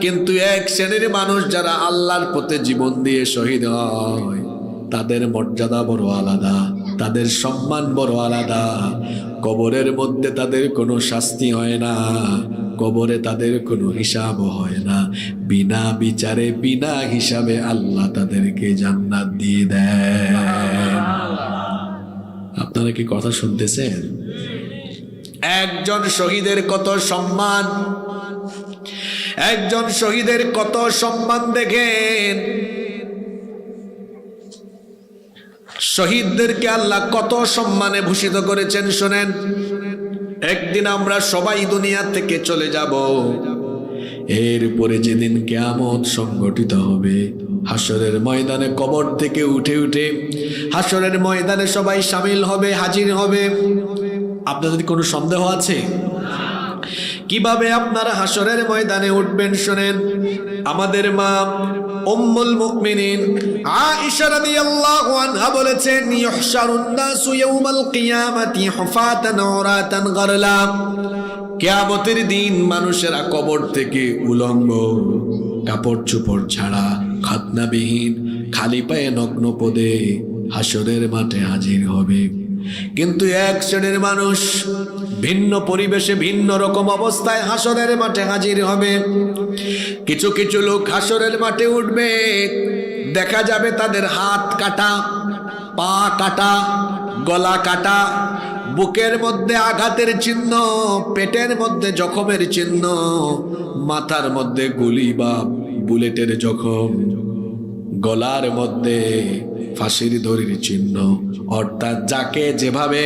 কিন্তু এক শ্রেণীর মানুষ যারা আল্লাহর পথে জীবন দিয়ে শহীদ হয়, তাদের মর্যাদা বড় আলাদা, তাদের সম্মান বড় আলাদা। কবরের মধ্যে তাদের কোনো শাস্তি হয় না, কবরে তাদের কোনো হিসাব হয় না। বিনা বিচারে বিনা হিসাবে আল্লাহ তাদেরকে জান্নাত দিয়ে দেয়। আপনারা কি কথা শুনতেছেন? একজন শহীদের কত সম্মান, একজন শহীদের কত সম্মান দেখেন। শহীদদেরকে আল্লাহ কত সম্মানে ভূষিত করেছেন শোনেন। একদিন আমরা সবাই দুনিয়া থেকে চলে যাব, এরপরে যেদিন কিয়ামত সংগঠিত হবে, হাসরের ময়দানে কবর থেকে উঠে উঠে হাসরের ময়দানে সবাই শামিল হবে, হাজির হবে। আপনাদের কোনো সন্দেহ আছে? কিভাবে আপনারা হাসরের ময়দানে উঠবেন শোনেন। আমাদের মা উম্মুল মুমিনিন আয়েশা রাদিয়াল্লাহু আনহা বলেছেন, ইউহশারুন নাসু ইয়াউমাল কিয়ামাতি হুফাতান উরাতান গারলা। কিয়ামতের দিন মানুষেরা কবর থেকে উলঙ্গ, কাপড় চোপড় ছাড়া, খাতনাবিহীন, খালি পায়ে নগ্ন পদে হাসরের মাঠে হাজির হবে। কিন্তু এক শ্রেণীর মানুষ ভিন্ন পরিবেশে ভিন্ন রকম অবস্থায় হাসরের মাঠে হাজির হবে। কিছু কিছু লোক হাসরের মাঠে উঠবে, দেখা যাবে তাদের হাত কাটা, পা কাটা, গলা কাটা, বুকের মধ্যে আঘাতের চিহ্ন, পেটের মধ্যে জখমের চিহ্ন, মাথার মধ্যে গুলি বা বুলেটের জখম, গলার মধ্যে ফাঁসির দড়ির চিহ্ন। অর্থাৎ যাকে যেভাবে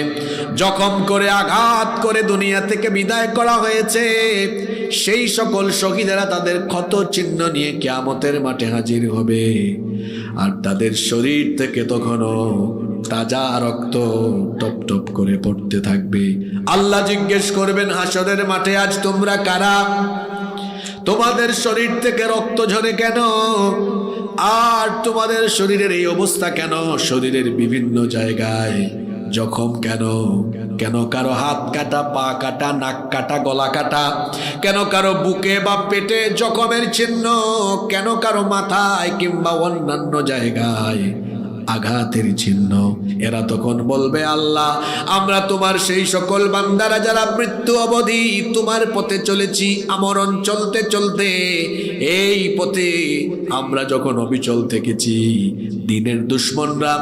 জখম করে আঘাত করে দুনিয়া থেকে বিদায় করা হয়েছে, সেই সকল শহীদেরা তাদের ক্ষত চিহ্ন নিয়ে কিয়ামতের মাঠে হাজির হবে। আর তাদের শরীর থেকে তখনও তাজা রক্ত টপ টপ করে পড়তে থাকবে। আল্লাহ জিজ্ঞেস করবেন, হাসরের মাঠে আজ তোমরা কারা? তোমাদের শরীর থেকে রক্ত ঝরে কেন? আর তোমাদের শরীরের এই অবস্থা কেন? শরীরের বিভিন্ন জায়গায় জখম কেন? কেন কারো হাত কাটা, পা কাটা, নাক কাটা, গলা কাটা? কেন কারো বুকে বা পেটে জখমের চিহ্ন? কেন কারো মাথায় কিংবা অন্যান্য জায়গায় আঘাতের চিহ্ন? এরা তখন বলবে, আল্লাহ, আমরা তোমার সেই সকল বান্দারা যারা মৃত্যু অবধি তোমার পথে চলেছি। আমরণ চলতে চলতে এই পথে আমরা যখন অবিচল থেকেছি, দিনের দুশ্মনরা,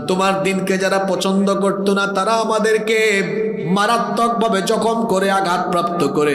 তোমার দিনকে যারা পছন্দ করতো না, তারা আমাদেরকে মারাত্মকভাবে জখম করে আঘাতপ্রাপ্ত করে